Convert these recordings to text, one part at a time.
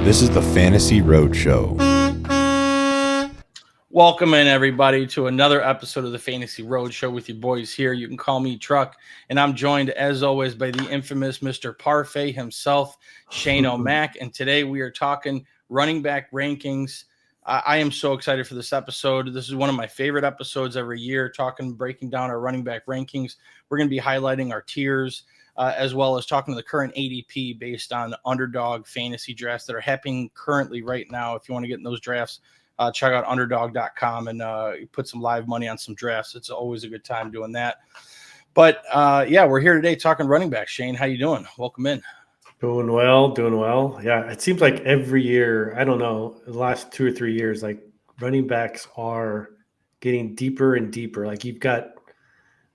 This is the Fantasy Roadshow. Welcome in, everybody, to another episode of the Fantasy Roadshow with your boys here. You can call me Truck, and I'm joined, as always, by the infamous Mr. Parfait himself, Shane O'Mac. And today we are talking running back rankings. I am so excited for this episode. This is one of my favorite episodes every year, breaking down our running back rankings. We're going to be highlighting our tiers, as well as talking to the current ADP based on underdog fantasy drafts that are happening currently right now. If you want to get in those drafts, check out underdog.com and put some live money on some drafts. It's always a good time doing that. But yeah, we're here today talking running back. Shane, how you doing? Welcome in. Doing well. Yeah, it seems like every year, I don't know, the last 2 or 3 years, like running backs are getting deeper and deeper. Like you've got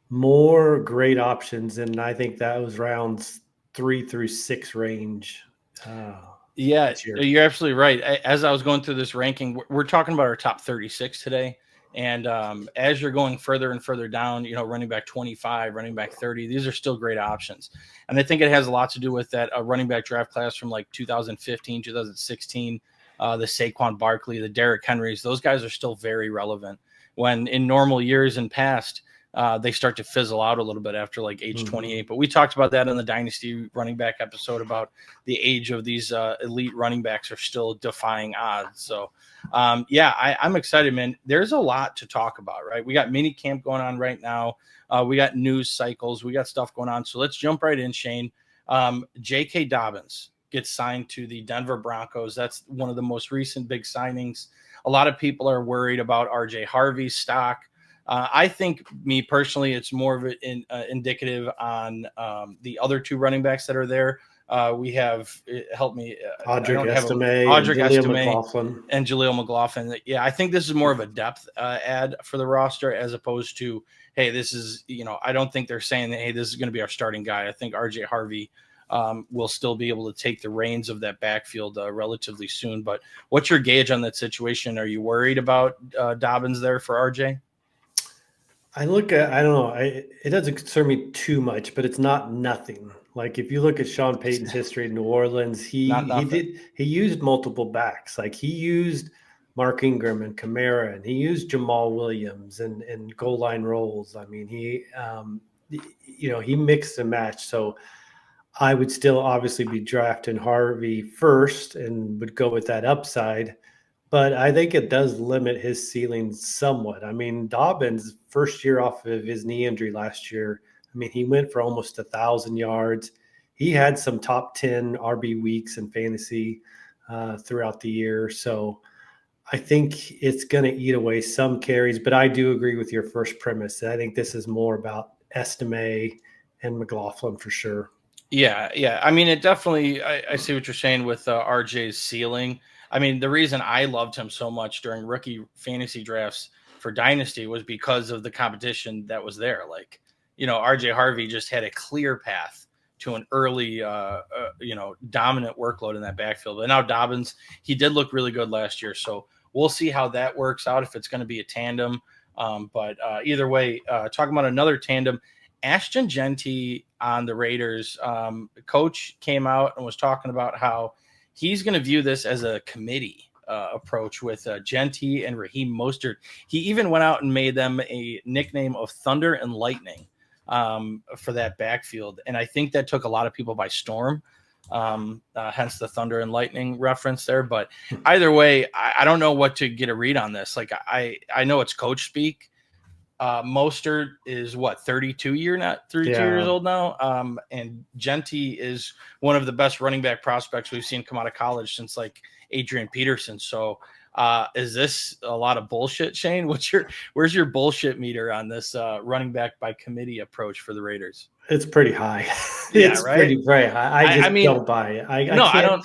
more great options, and I think that was rounds 3 through 6 range. Yeah, you're absolutely right. As I was going through this ranking, we're talking about our top 36 today. And as you're going further and further down, running back 25, running back 30, these are still great options. And I think it has a lot to do with that running back draft class from like 2015, 2016, the Saquon Barkley, the Derrick Henrys. Those guys are still very relevant. When in normal years and past, they start to fizzle out a little bit after like age 28. But we talked about that in the Dynasty running back episode about the age of these elite running backs are still defying odds. So, I'm excited, man. There's a lot to talk about, right? We got Minicamp going on right now. We got news cycles. We got stuff going on. So let's jump right in, Shane. J.K. Dobbins gets signed to the Denver Broncos. That's one of the most recent big signings. A lot of people are worried about R.J. Harvey's stock. I think, me personally, it's more of an indicative on the other two running backs that are there. We have, help me, Audric Estime, and Jaleel McLaughlin. Yeah, I think this is more of a depth add for the roster as opposed to, hey, this is, I don't think they're saying that, hey, this is going to be our starting guy. I think R.J. Harvey will still be able to take the reins of that backfield relatively soon. But what's your gauge on that situation? Are you worried about Dobbins there for R.J.? I don't know. It doesn't concern me too much, but it's not nothing. Like if you look at Sean Payton's history in New Orleans, he used multiple backs. Like he used Mark Ingram and Kamara, and he used Jamal Williams and goal line rolls. I mean, he mixed and matched. So I would still obviously be drafting Harvey first and would go with that upside. But I think it does limit his ceiling somewhat. I mean, Dobbins' first year off of his knee injury last year, I mean, he went for almost 1,000 yards. He had some top 10 RB weeks in fantasy throughout the year. So I think it's going to eat away some carries. But I do agree with your first premise. I think this is more about Estime and McLaughlin for sure. Yeah. I mean, it definitely, I see what you're saying with RJ's ceiling. I mean, the reason I loved him so much during rookie fantasy drafts for Dynasty was because of the competition that was there. Like, RJ Harvey just had a clear path to an early, dominant workload in that backfield. But now Dobbins, he did look really good last year. So we'll see how that works out, if it's going to be a tandem. But either way, talking about another tandem, Ashton Jeanty on the Raiders, coach came out and was talking about how he's going to view this as a committee approach with Jeanty and Raheem Mostert. He even went out and made them a nickname of Thunder and Lightning for that backfield. And I think that took a lot of people by storm, hence the Thunder and Lightning reference there. But either way, I don't know what to get a read on this. Like I know it's coach speak. Mostert is 32 years old now. And Jeanty is one of the best running back prospects we've seen come out of college since like Adrian Peterson. So is this a lot of bullshit, Shane? Where's your bullshit meter on this running back by committee approach for the Raiders? It's pretty high. It's right? Pretty very high. I don't buy it. I don't.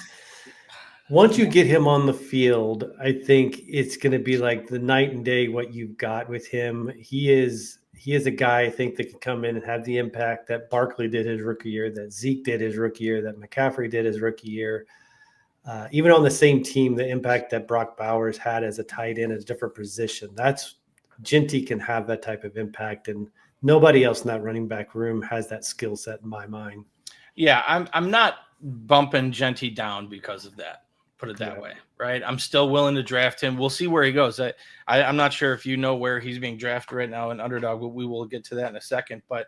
Once you get him on the field, I think it's going to be like the night and day what you've got with him. He is a guy, I think, that can come in and have the impact that Barkley did his rookie year, that Zeke did his rookie year, that McCaffrey did his rookie year. Even on the same team, the impact that Brock Bowers had as a tight end is a different position. That's Jeanty can have that type of impact, and nobody else in that running back room has that skill set in my mind. Yeah, I'm not bumping Jeanty down because of that. put it that way, right? I'm still willing to draft him. We'll see where he goes. I'm not sure if you know where he's being drafted right now in Underdog, but we will get to that in a second. But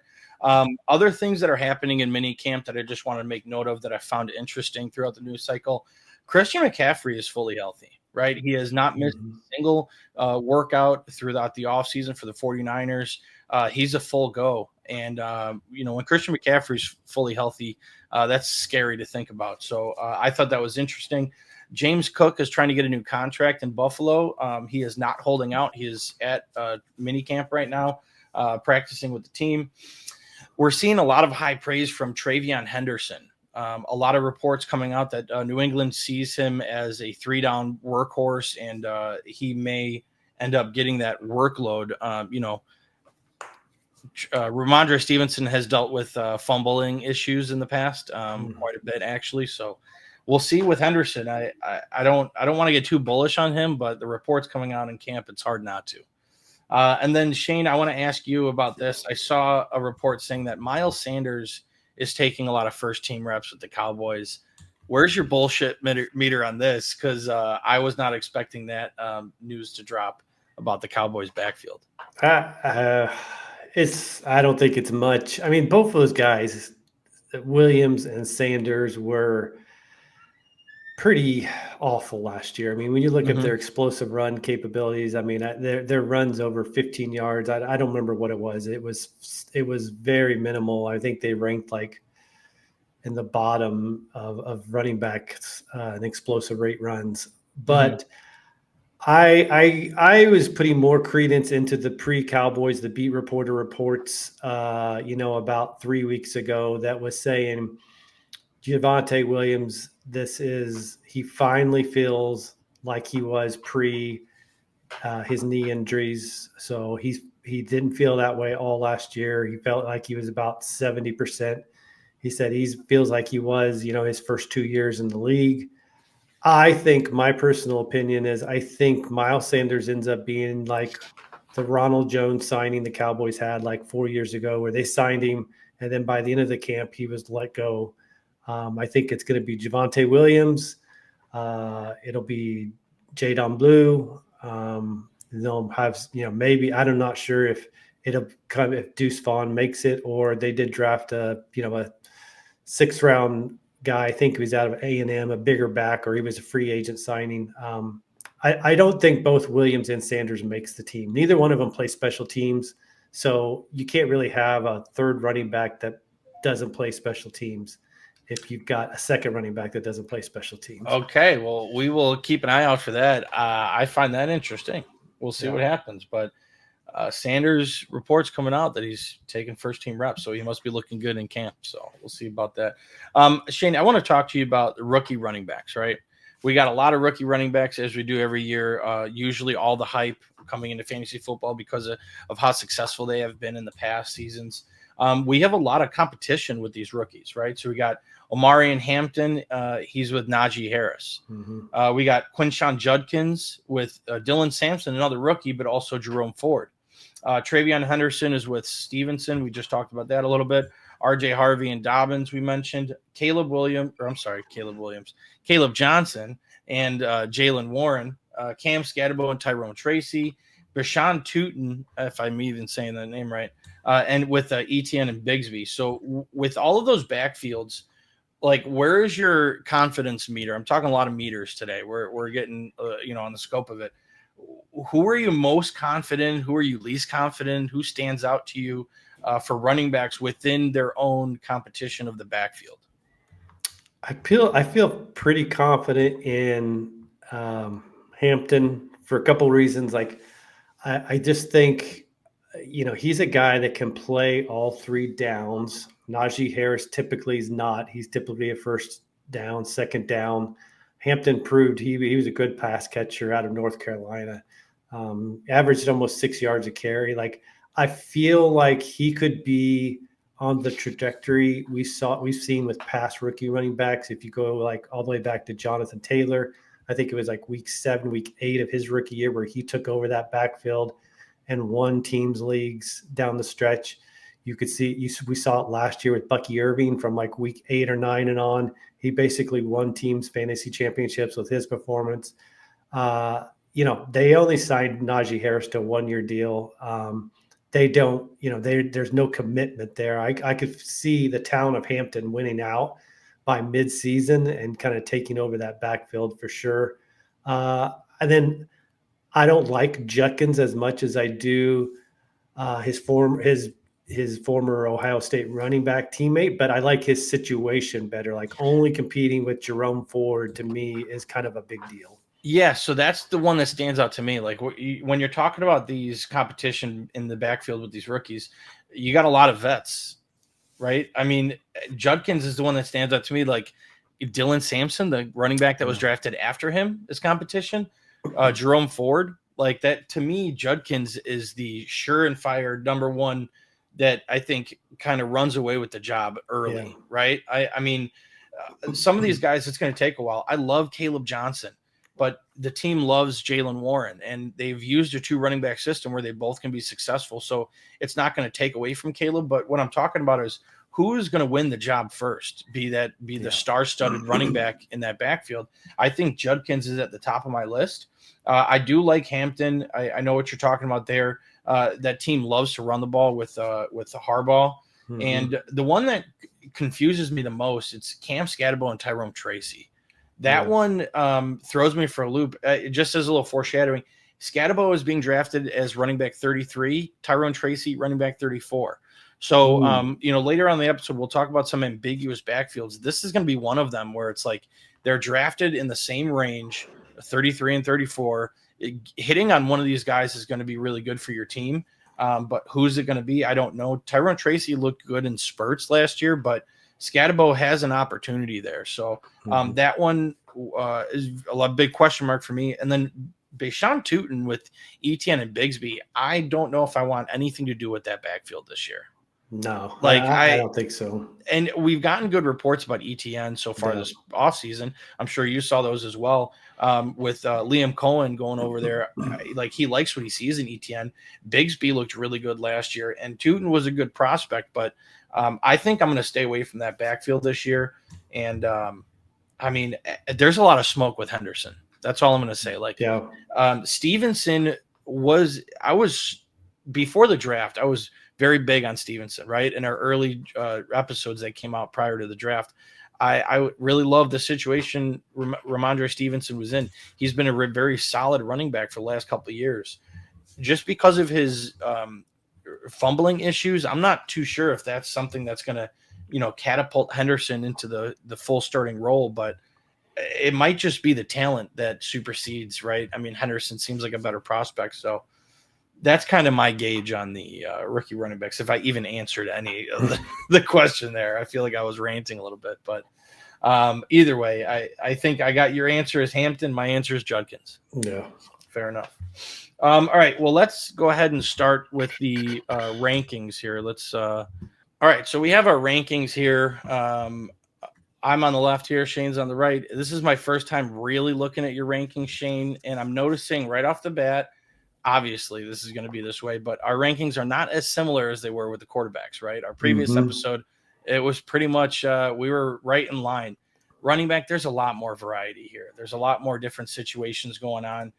other things that are happening in minicamp that I just want to make note of that I found interesting throughout the news cycle. Christian McCaffrey is fully healthy, right? He has not missed a single workout throughout the offseason for the 49ers. He's a full go. And, when Christian McCaffrey's fully healthy, that's scary to think about. So I thought that was interesting. James Cook is trying to get a new contract in Buffalo. He is not holding out. He is at minicamp right now, practicing with the team. We're seeing a lot of high praise from Travion Henderson. A lot of reports coming out that New England sees him as a 3-down workhorse, and he may end up getting that workload. Ramondre Stevenson has dealt with fumbling issues in the past, quite a bit actually. So we'll see with Henderson. I don't want to get too bullish on him, but the reports coming out in camp, it's hard not to. And then Shane, I want to ask you about this. I saw a report saying that Miles Sanders is taking a lot of first team reps with the Cowboys. Where's your bullshit meter on this? Because I was not expecting that news to drop about the Cowboys backfield. I don't think it's much. I mean, both of those guys, Williams and Sanders, were pretty awful last year. I mean, when you look at their explosive run capabilities, I mean, their runs over 15 yards. I don't remember what it was. It was very minimal. I think they ranked like in the bottom of running backs and explosive rate runs. But I was putting more credence into the pre-Cowboys, the beat reporter reports, about 3 weeks ago that was saying Javonte Williams, he finally feels like he was pre his knee injuries. So he didn't feel that way all last year. He felt like he was about 70%. He said he feels like he was, his first 2 years in the league. I think my personal opinion is I think Miles Sanders ends up being like the Ronald Jones signing the Cowboys had like 4 years ago, where they signed him, and then by the end of the camp, he was let go. I think it's going to be Javonte Williams. It'll be Jadon Blue. They'll have, maybe, I'm not sure if it'll come if Deuce Vaughn makes it, or they did draft a 6th round guy. I think he was out of A&M, a bigger back, or he was a free agent signing. I don't think both Williams and Sanders makes the team. Neither one of them play special teams. So you can't really have a third running back that doesn't play special teams if you've got a second running back that doesn't play special teams. Okay, well, we will keep an eye out for that. I find that interesting. We'll see what happens. But Sanders reports coming out that he's taking first team reps, so he must be looking good in camp. So we'll see about that. Shane, I want to talk to you about the rookie running backs, right? We got a lot of rookie running backs, as we do every year. Usually all the hype coming into fantasy football because of how successful they have been in the past seasons. We have a lot of competition with these rookies, right? So we got Omarion Hampton. He's with Najee Harris. We got Quinshon Judkins with Dylan Sampson, another rookie, but also Jerome Ford. Travion Henderson is with Stevenson. We just talked about that a little bit. RJ Harvey and Dobbins, we mentioned. Caleb Johnson and Jalen Warren. Cam Scatterbo and Tyrone Tracy. Bashan Tootin, if I'm even saying that name right, and with Etienne and Bigsby. So with all of those backfields, like, where is your confidence meter? I'm talking a lot of meters today. We're getting, on the scope of it. Who are you most confident? Who are you least confident? Who stands out to you for running backs within their own competition of the backfield? I feel pretty confident in Hampton for a couple of reasons. Like, I just think, he's a guy that can play all 3 downs. Najee Harris typically is not. He's typically a first down, second down. Hampton proved he was a good pass catcher out of North Carolina. Averaged almost 6 yards a carry. Like, I feel like he could be on the trajectory we've seen with past rookie running backs. If you go like all the way back to Jonathan Taylor, I think it was like week 7, week 8 of his rookie year where he took over that backfield and won teams leagues down the stretch. You could see we saw it last year with Bucky Irving from like week 8 or 9 and on. He basically won teams fantasy championships with his performance. They only signed Najee Harris to a 1-year deal. They don't, there's no commitment there. I could see the town of Hampton winning out by midseason and kind of taking over that backfield for sure. And then I don't like Judkins as much as I do his former Ohio State running back teammate, but I like his situation better. Like only competing with Jerome Ford to me is kind of a big deal. Yeah, so that's the one that stands out to me. Like when you're talking about these competition in the backfield with these rookies, you got a lot of vets, right? I mean, Judkins is the one that stands out to me. Like Dylan Sampson, the running back that was drafted after him, is competition. Jerome Ford, like that to me, Judkins is the sure and fire number one that I think kind of runs away with the job early, right? I mean, some of these guys, it's going to take a while. I love Caleb Johnson. But the team loves Jalen Warren, and they've used a 2 running back system where they both can be successful. So it's not going to take away from Caleb. But what I'm talking about is who is going to win the job first, be the star-studded running back in that backfield. I think Judkins is at the top of my list. I do like Hampton. I know what you're talking about there. That team loves to run the ball with the Harbaugh. Mm-hmm. And the one that confuses me the most, it's Cam Scatterbo and Tyrone Tracy. That one throws me for a loop. Just as a little foreshadowing, Scatterbo is being drafted as running back 33, Tyrone Tracy running back 34. So, later on in the episode, we'll talk about some ambiguous backfields. This is going to be one of them where it's like they're drafted in the same range, 33 and 34. Hitting on one of these guys is going to be really good for your team. But who's it going to be? I don't know. Tyrone Tracy looked good in spurts last year, but Scatterbo has an opportunity there. So that one is a big question mark for me. And then Bashan Tootin with Etienne and Bigsby, I don't know if I want anything to do with that backfield this year. No, I don't think so. And we've gotten good reports about Etienne so far this offseason. I'm sure you saw those as well with Liam Cohen going over there. Like he likes what he sees in Etienne. Bigsby looked really good last year, and Tootin was a good prospect, but I think I'm going to stay away from that backfield this year. And there's a lot of smoke with Henderson. That's all I'm going to say. Stevenson before the draft, I was very big on Stevenson, right? In our early episodes that came out prior to the draft, I really love the situation Ramondre Stevenson was in. He's been a very solid running back for the last couple of years. Just because of his fumbling issues, I'm not too sure if that's something that's going to, catapult Henderson into the full starting role, but it might just be the talent that supersedes, right? I mean, Henderson seems like a better prospect, so that's kind of my gauge on the rookie running backs. If I even answered any of the question there, I feel like I was ranting a little bit, but either way, I think I got your answer is Hampton. My answer is Judkins. Yeah. Fair enough. All right. Well, let's go ahead and start with the rankings here. All right. So we have our rankings here. I'm on the left here. Shane's on the right. This is my first time really looking at your rankings, Shane, and I'm noticing right off the bat, obviously this is going to be this way, but our rankings are not as similar as they were with the quarterbacks, right? Our previous episode, it was pretty much we were right in line. Running back, there's a lot more variety here. There's a lot more different situations going on.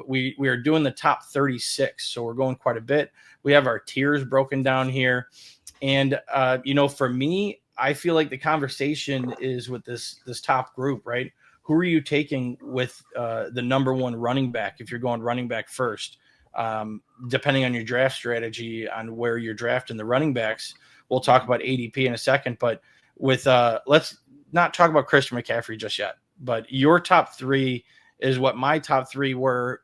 We are doing the top 36, so we're going quite a bit. We have our tiers broken down here. And, for me, I feel like the conversation is with this top group, right? Who are you taking with the number one running back if you're going running back first? Depending on your draft strategy on where you're drafting the running backs, we'll talk about ADP in a second. But with let's not talk about Christian McCaffrey just yet. But your top 3 is what my top 3 were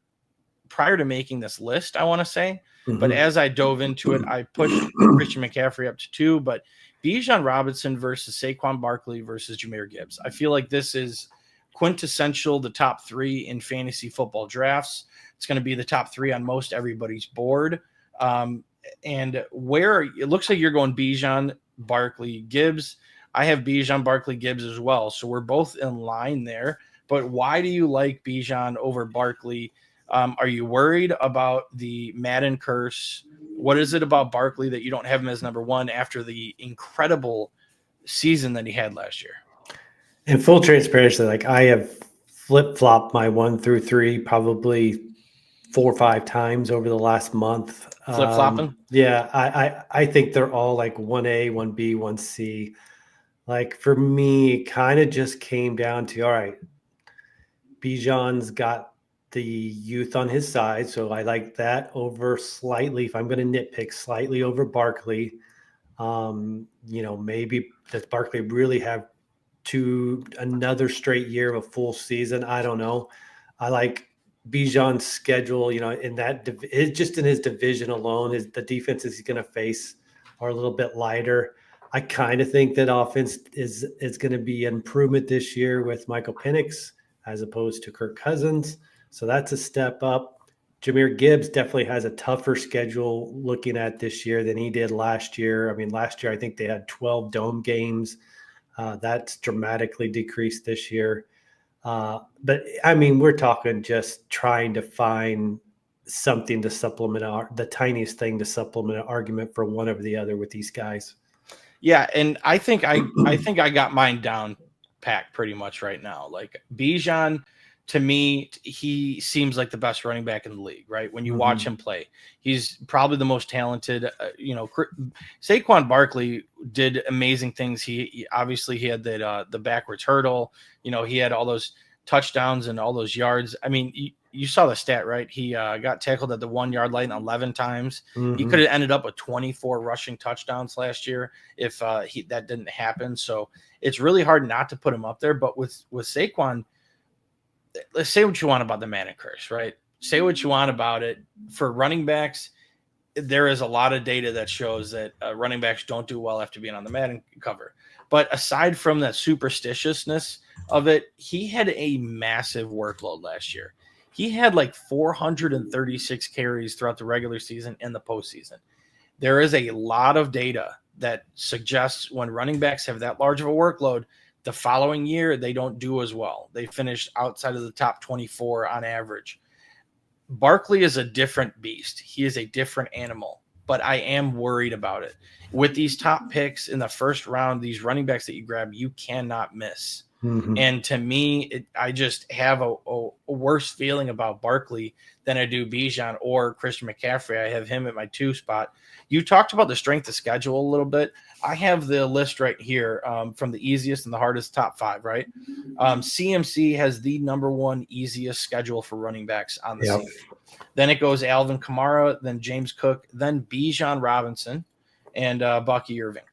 prior to making this list, I want to say. But as I dove into it, I pushed Christian McCaffrey up to 2. But Bijan Robinson versus Saquon Barkley versus Jahmyr Gibbs. I feel like this is quintessential, the top 3 in fantasy football drafts. It's going to be the top 3 on most everybody's board. And where it looks like you're going Bijan, Barkley, Gibbs. I have Bijan, Barkley, Gibbs as well. So we're both in line there. But why do you like Bijan over Barkley? Are you worried about the Madden curse? What is it about Barkley that you don't have him as number 1 after the incredible season that he had last year? In full transparency, like I have flip-flopped my 1 through 3 probably 4 or 5 times over the last month. Flip-flopping? Yeah, I think they're all like 1A, 1B, 1C. Like for me, kind of just came down to, all right, Bijan's got the youth on his side, so I like that over slightly. If I'm going to nitpick, slightly over Barkley. Maybe does Barkley really have another straight year of a full season? I don't know. I like Bijan's schedule. In that just in his division alone, the defenses he's going to face are a little bit lighter. I kind of think that offense is going to be an improvement this year with Michael Penix as opposed to Kirk Cousins. So that's a step up. Jahmyr Gibbs definitely has a tougher schedule looking at this year than he did last year. I mean, last year I think they had 12 dome games. That's dramatically decreased this year. But I mean, we're talking just trying to find something to supplement the tiniest thing to supplement an argument for one over the other with these guys. Yeah, and I think I got mine down packed pretty much right now. Like Bijan, to me, he seems like the best running back in the league, right? When you watch him play, he's probably the most talented. Saquon Barkley did amazing things. He obviously he had that the backwards hurdle. He had all those touchdowns and all those yards. I mean, you saw the stat, right? He got tackled at the 1 yard line 11 times. He could have ended up with 24 rushing touchdowns last year if that didn't happen. So it's really hard not to put him up there. But with Saquon, let's say what you want about the Manning curse, right? Say what you want about it. For running backs, there is a lot of data that shows that running backs don't do well after being on the Madden cover. But aside from that superstitiousness of it, he had a massive workload last year. He had like 436 carries throughout the regular season and the postseason. There is a lot of data that suggests when running backs have that large of a workload, the following year, they don't do as well. They finished outside of the top 24 on average. Barkley is a different beast. He is a different animal, but I am worried about it. With these top picks in the first round, these running backs that you grab, you cannot miss. And to me, I just have a worse feeling about Barkley than I do Bijan or Christian McCaffrey. I have him at my 2 spot. You talked about the strength of schedule a little bit. I have the list right here from the easiest and the hardest top 5, right? CMC has the #1 easiest schedule for running backs on the season. Then it goes Alvin Kamara, then James Cook, then Bijan Robinson, and Bucky Irving.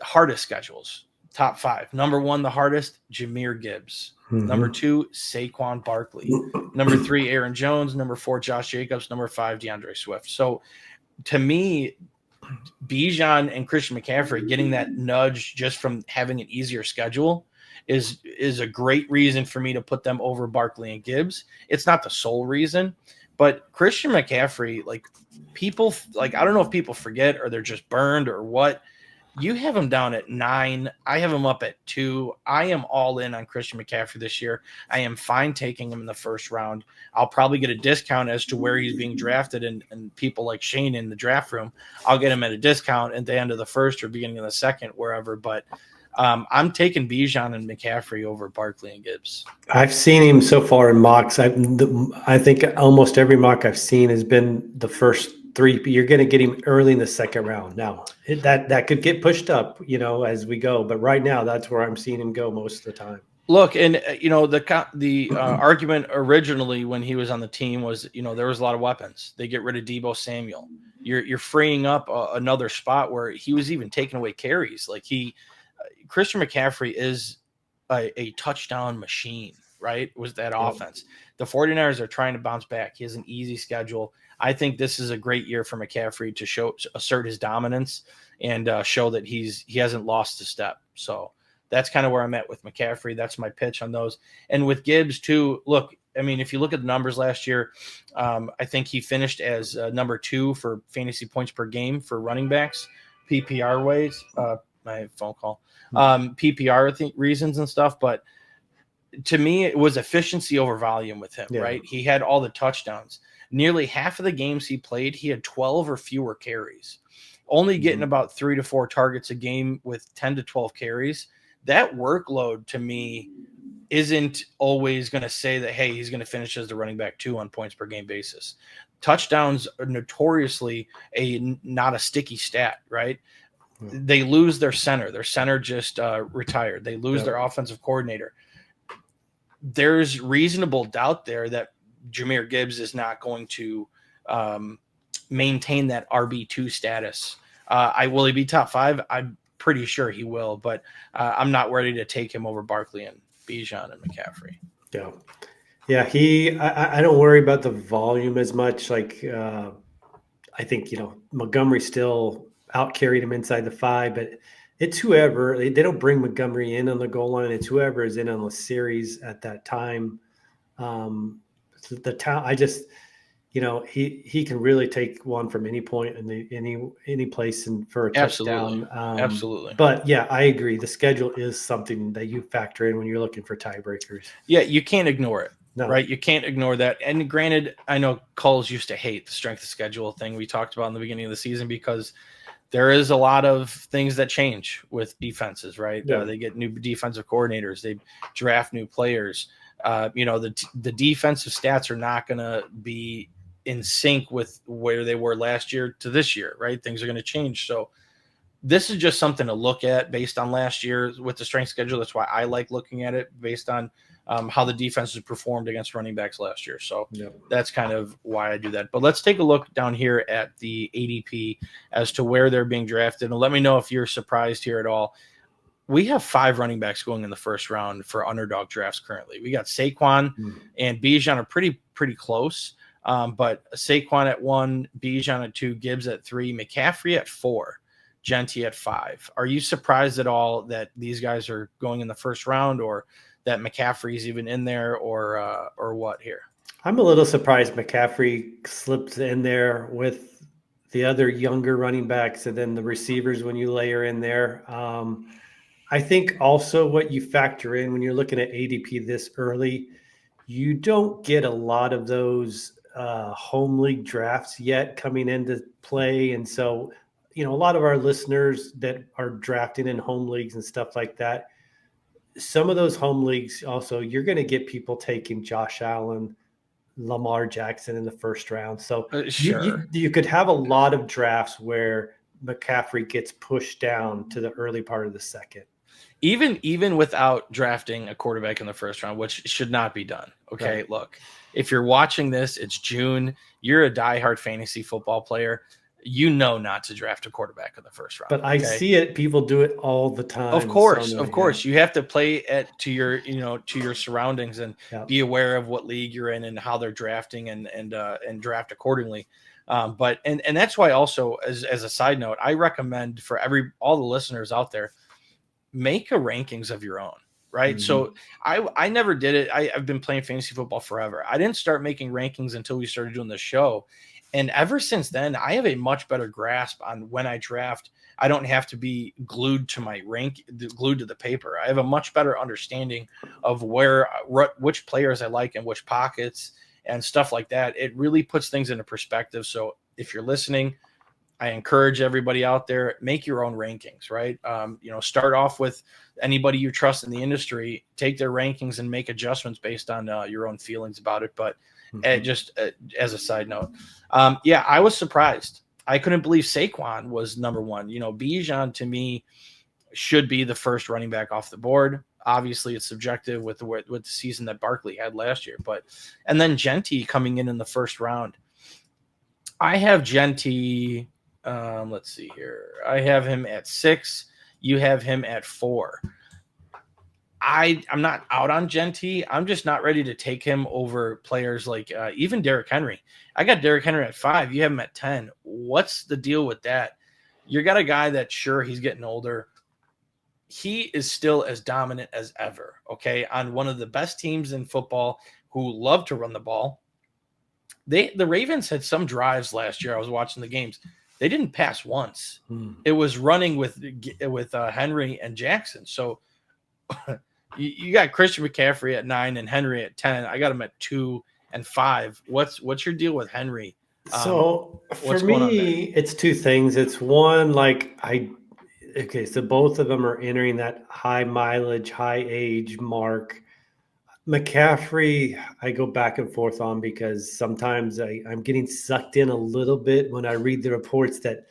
Hardest schedules. Top 5. #1, the hardest, Jahmyr Gibbs. #2, Saquon Barkley. #3, Aaron Jones. #4, Josh Jacobs. #5, DeAndre Swift. So to me, Bijan and Christian McCaffrey getting that nudge just from having an easier schedule is a great reason for me to put them over Barkley and Gibbs. It's not the sole reason, but Christian McCaffrey, like people, like I don't know if people forget or they're just burned or what. You have him down at 9. I have him up at 2. I am all in on Christian McCaffrey this year. I am fine taking him in the first round. I'll probably get a discount as to where he's being drafted, and people like Shane in the draft room, I'll get him at a discount at the end of the first or beginning of the second, wherever. But I'm taking Bijan and McCaffrey over Barkley and Gibbs. I've seen him so far in mocks. I think almost every mock I've seen has been the first 3. You're going to get him early in the second round. Now that could get pushed up, as we go. But right now, that's where I'm seeing him go most of the time. Look, and the argument originally when he was on the team was, there was a lot of weapons. They get rid of Deebo Samuel. You're freeing up another spot where he was even taking away carries. Like Christian McCaffrey is a touchdown machine, right? Was that offense? The 49ers are trying to bounce back. He has an easy schedule. I think this is a great year for McCaffrey to assert his dominance and show that he hasn't lost a step. So that's kind of where I'm at with McCaffrey. That's my pitch on those. And with Gibbs too, look, I mean, if you look at the numbers last year, I think he finished as #2 for fantasy points per game for running backs, PPR ways. My phone call, PPR reasons and stuff. But to me, it was efficiency over volume with him, right? He had all the touchdowns. Nearly half of the games he played, he had 12 or fewer carries, only getting about 3 to 4 targets a game with 10 to 12 carries. that workload to me isn't always going to say that, hey, he's going to finish as the running back 2 on points per game basis. Touchdowns are notoriously not a sticky stat, right? They lose their center. Their center just retired. They lose their offensive coordinator. There's reasonable doubt there that Jahmyr Gibbs is not going to maintain that RB2 status. Will he be top 5? I'm pretty sure he will, but I'm not ready to take him over Barkley and Bijan and McCaffrey. Yeah. I don't worry about the volume as much. Like, I think, Montgomery still out-carried him inside the 5, but it's whoever. They don't bring Montgomery in on the goal line. It's whoever is in on the series at that time. I just, he can really take one from any point in any place and for a touchdown. Absolutely. But yeah, I agree. The schedule is something that you factor in when you're looking for tiebreakers. Yeah, you can't ignore it. No. Right? You can't ignore that. And granted, I know Coles used to hate the strength of schedule thing we talked about in the beginning of the season because there is a lot of things that change with defenses, right? Yeah. They get new defensive coordinators. They draft new players. The defensive stats are not going to be in sync with where they were last year to this year, right? Things are going to change. So this is just something to look at based on last year with the strength schedule. That's why I like looking at it based on how the defenses performed against running backs last year. So that's kind of why I do that. But let's take a look down here at the ADP as to where they're being drafted. And let me know if you're surprised here at all. We have 5 running backs going in the first round for underdog drafts currently. We got Saquon and Bijan are pretty close. But Saquon at 1, Bijan at 2, Gibbs at 3, McCaffrey at 4, Genty at 5. Are you surprised at all that these guys are going in the first round, or that McCaffrey's even in there, or what here? I'm a little surprised McCaffrey slips in there with the other younger running backs and then the receivers when you layer in there. I think also what you factor in when you're looking at ADP this early, you don't get a lot of those home league drafts yet coming into play. And so, a lot of our listeners that are drafting in home leagues and stuff like that, some of those home leagues also, you're going to get people taking Josh Allen, Lamar Jackson in the first round. So you could have a lot of drafts where McCaffrey gets pushed down to the early part of the second. Even without drafting a quarterback in the first round, which should not be done. Okay, right. Look, if you're watching this, it's June, you're a diehard fantasy football player, not to draft a quarterback in the first round. But I see it. People do it all the time. Of course. You have to play to your surroundings and be aware of what league you're in and how they're drafting and draft accordingly. But that's why also as a side note, I recommend for all the listeners out there, make a rankings of your own, right? Mm-hmm. So I never did it. I've been playing fantasy football forever. I didn't start making rankings until we started doing the show. And ever since then, I have a much better grasp on when I draft. I don't have to be glued to the paper. I have a much better understanding of which players I like and which pockets and stuff like that. It really puts things into perspective. So if you're listening, I encourage everybody out there, make your own rankings, right? Start off with anybody you trust in the industry, take their rankings and make adjustments based on your own feelings about it. But just as a side note, I was surprised. I couldn't believe Saquon was number 1. Bijan to me should be the first running back off the board. Obviously, it's subjective with the season that Barkley had last year. And then Genty coming in the first round. I have Genty. Let's see here. I have him at 6. You have him at 4. I'm not out on Genty. I'm just not ready to take him over players like even Derrick Henry. I got Derrick Henry at 5. You have him at 10. What's the deal with that? You got a guy that, sure, he's getting older. He is still as dominant as ever, okay, on one of the best teams in football who love to run the ball. The Ravens had some drives last year. I was watching the games. They didn't pass once. It was running with Henry and Jackson. So you got Christian McCaffrey at 9 and Henry at 10. I got him at 2 and 5. What's your deal with Henry? So for me, it's 2 things. It's one, like Okay, so both of them are entering that high mileage, high age mark. McCaffrey, I go back and forth on because sometimes I'm getting sucked in a little bit when I read the reports that,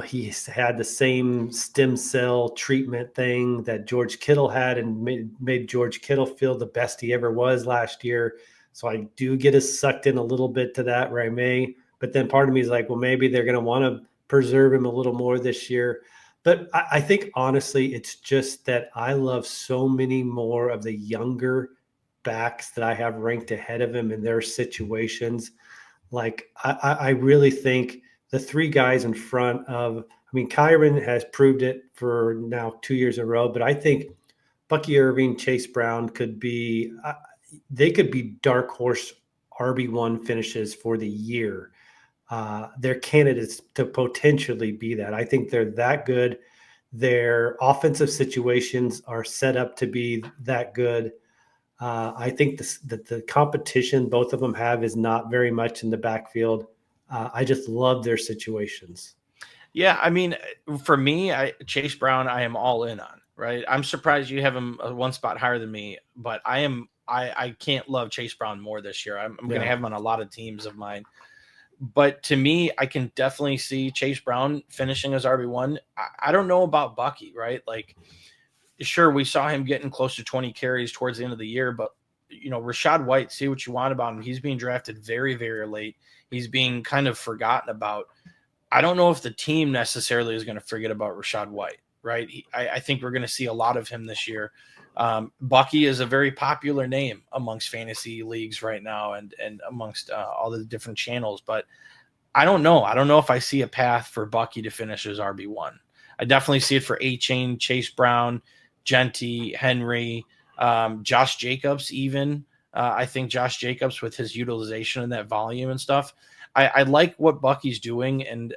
he's had the same stem cell treatment thing that George Kittle had and made George Kittle feel the best he ever was last year. So I do get us sucked in a little bit to that where I may, but then part of me is like, well, maybe they're going to want to preserve him a little more this year. But I think honestly, it's just that I love so many more of the younger backs that I have ranked ahead of him in their situations. Like I really think the three guys in front of, I mean, Kyron has proved it for now 2 years in a row, but I think Bucky Irving, Chase Brown they could be dark horse RB1 finishes for the year. They're candidates to potentially be that. I think they're that good. Their offensive situations are set up to be that good. I think that the competition both of them have is not very much in the backfield. I just love their situations. Yeah, I mean, for me, Chase Brown, I am all in on. Right, I'm surprised you have him one spot higher than me, but I can't love Chase Brown more this year. I'm going to have him on a lot of teams of mine. But to me, I can definitely see Chase Brown finishing as RB1. I don't know about Bucky, right? Like, sure, we saw him getting close to 20 carries towards the end of the year, but Rachaad White, see what you want about him. He's being drafted very, very late. He's being kind of forgotten about. I don't know if the team necessarily is going to forget about Rachaad White, right? I think we're going to see a lot of him this year. Bucky is a very popular name amongst fantasy leagues right now and amongst all the different channels, but I don't know. I don't know if I see a path for Bucky to finish as RB1. I definitely see it for Etienne, Chase Brown, Genty, Henry, Josh Jacobs even. I think Josh Jacobs with his utilization and that volume and stuff. I like what Bucky's doing, and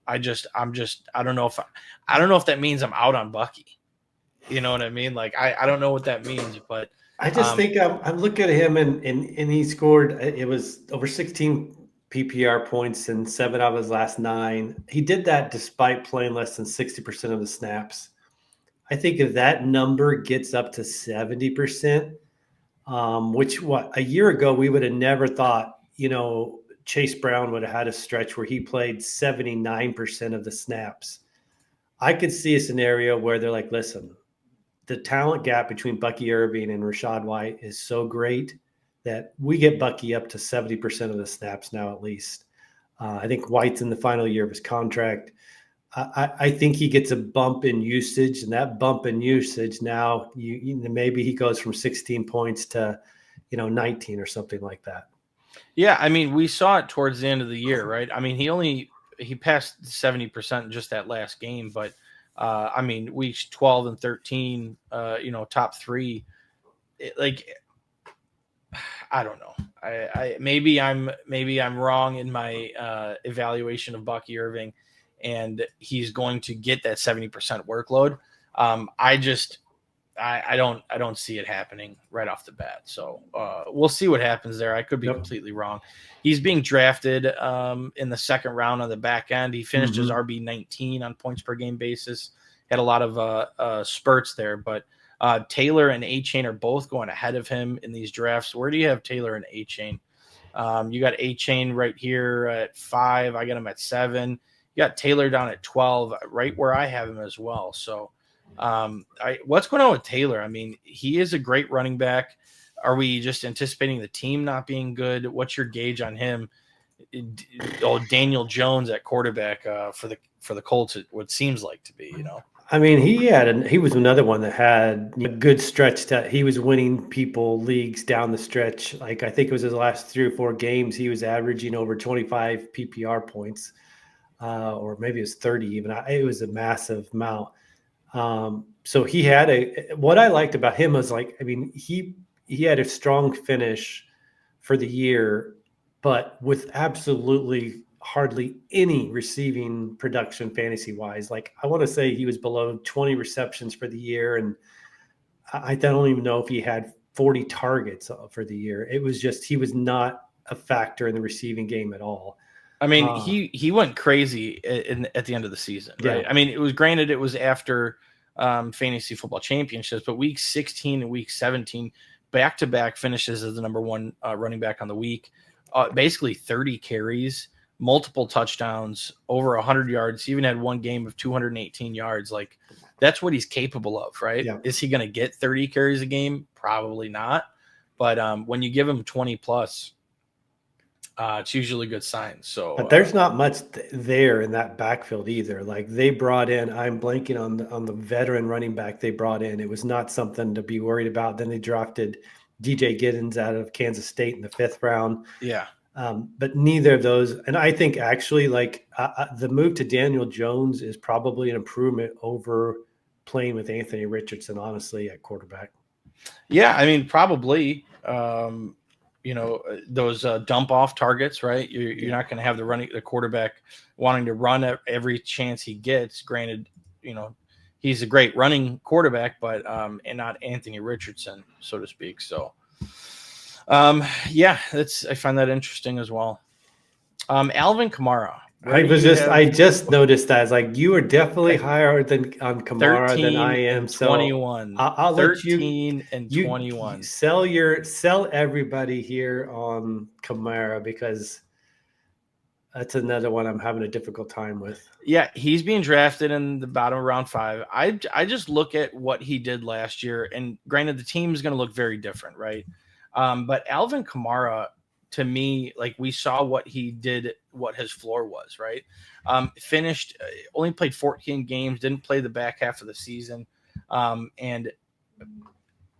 I don't know if that means I'm out on Bucky. You know what I mean? Like I don't know what that means, but I just think I'm looking at him and he scored. It was over 16 PPR points in 7 out of his last 9. He did that despite playing less than 60% of the snaps. I think if that number gets up to 70%, which a year ago we would have never thought, Chase Brown would have had a stretch where he played 79% of the snaps. I could see a scenario where they're like, listen, the talent gap between Bucky Irving and Rachaad White is so great that we get Bucky up to 70% of the snaps now, at least. I think White's in the final year of his contract. I think he gets a bump in usage, and that bump in usage now, maybe he goes from 16 points to, 19 or something like that. Yeah, I mean, we saw it towards the end of the year, right? I mean, he passed 70% in just that last game, but I mean, weeks 12 and 13, top 3, I don't know. Maybe I'm wrong in my evaluation of Bucky Irving, and he's going to get that 70% workload. I don't see it happening right off the bat. So we'll see what happens there. I could be completely wrong. He's being drafted in the second round on the back end. He finished as RB19 on points per game basis. Had a lot of spurts there, but Taylor and A-Chain are both going ahead of him in these drafts. Where do you have Taylor and A-Chain? You got A-Chain right here at 5. I got him at 7. You got Taylor down at 12, right where I have him as well. So what's going on with Taylor? I mean, he is a great running back. Are we just anticipating the team not being good? What's your gauge on him? Daniel Jones at quarterback for the Colts, what seems like to be, I mean, he was another one that had a good stretch that he was winning people leagues down the stretch. Like I think it was his last 3 or 4 games, he was averaging over 25 PPR points, or maybe it was 30 even. It was a massive amount. So he had what I liked about him was he had a strong finish for the year, but with absolutely hardly any receiving production fantasy wise. Like I want to say he was below 20 receptions for the year. And I don't even know if he had 40 targets for the year. It was just, he was not a factor in the receiving game at all. I mean, he went crazy at the end of the season, right? Yeah. I mean, it was after fantasy football championships, but week 16 and week 17, back-to-back finishes as the number one running back on the week. Basically 30 carries, multiple touchdowns, over 100 yards. He even had one game of 218 yards. Like, that's what he's capable of, right? Yeah. Is he going to get 30 carries a game? Probably not. But when you give him 20 plus, it's usually a good sign. So, but there's not much there in that backfield either. Like, they brought in, I'm blanking on the veteran running back they brought in. It was not something to be worried about. Then they drafted DJ Giddens out of Kansas State in the 5th round. yeah. But neither of those, and I think actually, like, the move to Daniel Jones is probably an improvement over playing with Anthony Richardson, honestly, at quarterback. Yeah, I mean, probably. Those dump off targets, right? You're not going to have the quarterback wanting to run at every chance he gets. Granted, he's a great running quarterback, but and not Anthony Richardson, so to speak. So, I find that interesting as well. Alvin Kamara. I just noticed that. It's like, you are definitely higher on Kamara than I am. 21. So I'll let 13 and 21. Sell everybody here on Kamara, because that's another one I'm having a difficult time with. Yeah, he's being drafted in the bottom of round 5. I just look at what he did last year, and granted, the team is going to look very different, right? But Alvin Kamara, to me, like, we saw what he did, what his floor was, right? Finished, only played 14 games, didn't play the back half of the season. And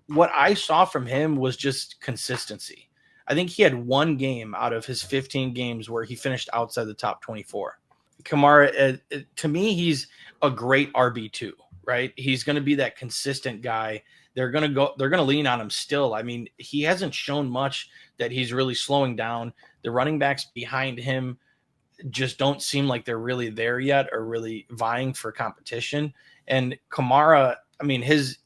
what I saw from him was just consistency. I think he had one game out of his 15 games where he finished outside the top 24. Kamara, to me, he's a great RB2, right? He's going to be that consistent guy. They're going to lean on him still. I mean, he hasn't shown much that he's really slowing down. The running backs behind him just don't seem like they're really there yet or really vying for competition. And Kamara, I mean, his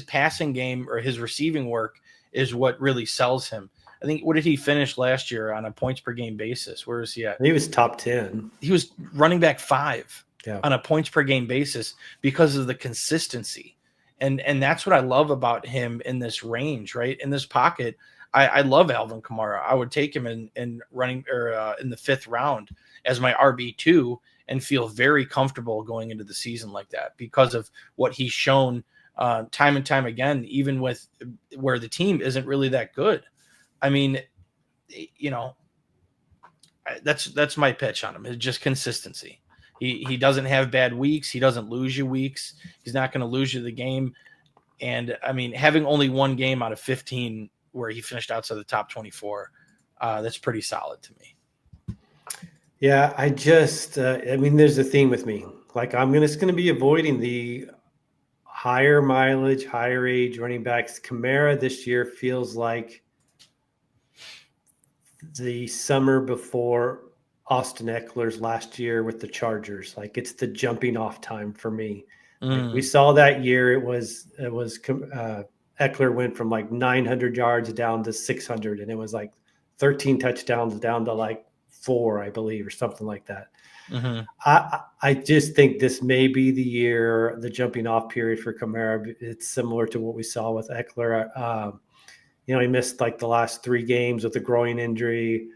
passing game or his receiving work is what really sells him. I think, what did he finish last year on a points per game basis? Where is he at? He was top 10. He was running back 5 yeah. on a points per game basis because of the consistency. And that's what I love about him in this range, right? In this pocket. I love Alvin Kamara. I would take him in running or in the 5th round as my RB2 and feel very comfortable going into the season like that because of what he's shown time and time again, even with where the team isn't really that good. I mean, that's my pitch on him. It's just consistency. He doesn't have bad weeks. He doesn't lose you weeks. He's not going to lose you the game. And I mean, having only one game out of 15 where he finished outside the top 24, that's pretty solid to me. Yeah, I just, there's a theme with me. Like, I'm just going to be avoiding the higher mileage, higher age running backs. Kamara this year feels like the summer before Austin Eckler's last year with the Chargers. Like, it's the jumping off time for me. Like, we saw that year. It was Eckler went from like 900 yards down to 600, and it was like 13 touchdowns down to like 4, I believe, or something like that. Mm-hmm. I just think this may be the year, the jumping off period for Kamara. It's similar to what we saw with Eckler. He missed like the last 3 games with a groin injury.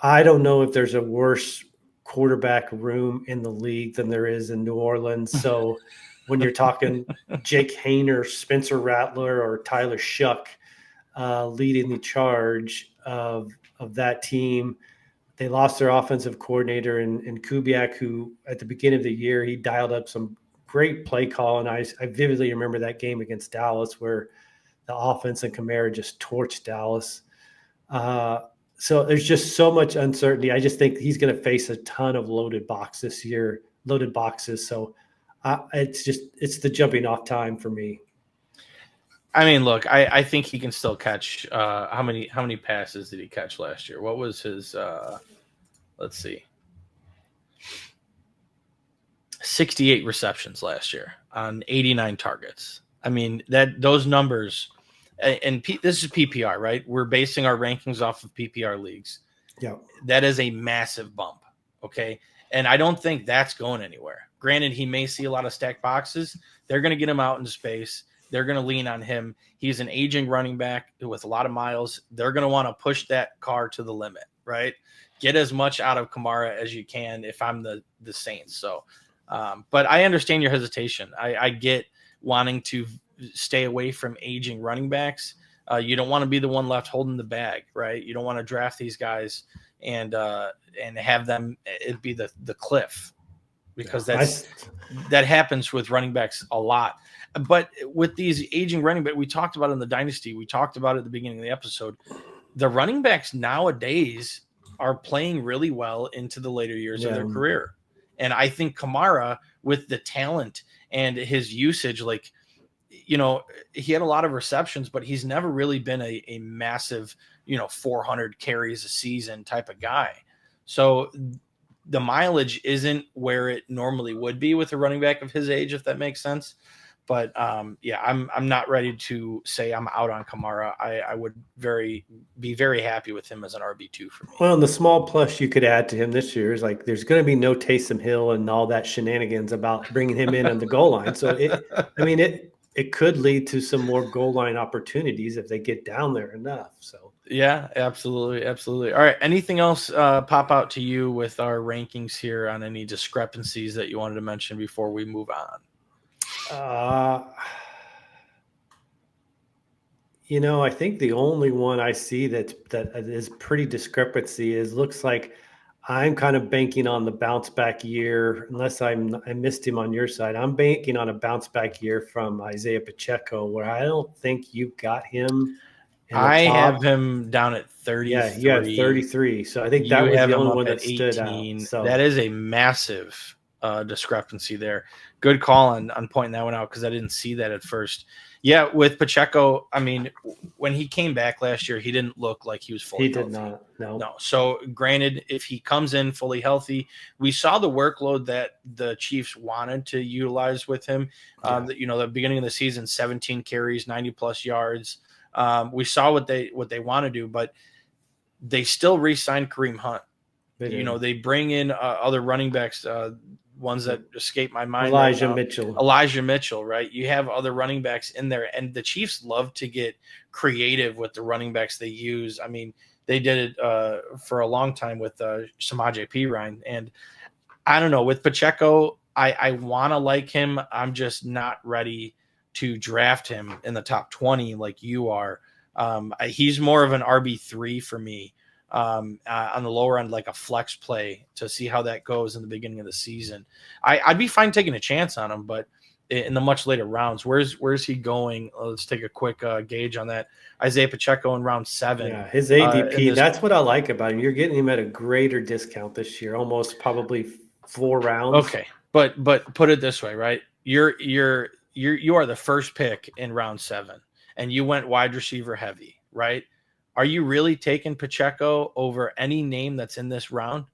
I don't know if there's a worse quarterback room in the league than there is in New Orleans. So when you're talking Jake Haener, Spencer Rattler, or Tyler Shuck leading the charge of that team, they lost their offensive coordinator in Kubiak, who at the beginning of the year, he dialed up some great play call. And I vividly remember that game against Dallas where the offense and Kamara just torched Dallas. So there's just so much uncertainty. I just think he's going to face a ton of loaded boxes this year. So it's the jumping off time for me. I mean, look, I think he can still catch. How many passes did he catch last year? What was his? Let's see. 68 receptions last year on 89 targets. I mean, those numbers, and this is PPR, right? We're basing our rankings off of PPR leagues. Yeah, that is a massive bump. Okay. And I don't think that's going anywhere. Granted, he may see a lot of stacked boxes. They're going to get him out into space. They're going to lean on him. He's an aging running back with a lot of miles. They're going to want to push that car to the limit, right? Get as much out of Kamara as you can if I'm the Saints. So, but I understand your hesitation. I get wanting to stay away from aging running backs. You don't want to be the one left holding the bag, right? You don't want to draft these guys and have them it be the cliff, because that happens with running backs a lot. But with these aging running backs, we talked about it in the dynasty. We talked about it at the beginning of the episode. The running backs nowadays are playing really well into the later years of their career. And I think Kamara, with the talent and his usage, like, he had a lot of receptions, but he's never really been a massive, 400 carries a season type of guy. So the mileage isn't where it normally would be with a running back of his age, if that makes sense. But I'm not ready to say I'm out on Kamara. I would be very happy with him as an RB2 for me. Well, and the small plus you could add to him this year is like there's going to be no Taysom Hill and all that shenanigans about bringing him in on the goal line. So it could lead to some more goal line opportunities if they get down there enough. So yeah, absolutely. All right. Anything else pop out to you with our rankings here on any discrepancies that you wanted to mention before we move on? I think the only one I see that is pretty discrepancy looks like I'm kind of banking on the bounce back year, unless I missed him on your side. I'm banking on a bounce back year from Isiah Pacheco, where I don't think you got him. I have him down at 33. Yeah, you have 33. So I think that was the only one that stood out. So that is a massive discrepancy there. Good call on pointing that one out, because I didn't see that at first. Yeah, with Pacheco, I mean, when he came back last year, he didn't look like he was fully healthy. He did not. No. So granted, if he comes in fully healthy, we saw the workload that the Chiefs wanted to utilize with him. The beginning of the season, 17 carries, 90 plus yards. We saw what they want to do, but they still re-signed Kareem Hunt. They bring in other running backs, ones that escape my mind. Elijah Mitchell, right? You have other running backs in there, and the Chiefs love to get creative with the running backs they use. I mean, they did it for a long time with Samaje Perine, and I don't know, with Pacheco, I want to like him. I'm just not ready to draft him in the top 20 like you are. He's more of an RB3 for me. On the lower end, like a flex play, to see how that goes in the beginning of the season. I'd be fine taking a chance on him, but in the much later rounds, where's he going? Let's take a quick gauge on that. Isiah Pacheco in round 7. Yeah, his ADP. That's what I like about him. You're getting him at a greater discount this year, almost probably 4 rounds. Okay, but put it this way, right? You are the first pick in round 7, and you went wide receiver heavy, right? Are you really taking Pacheco over any name that's in this round?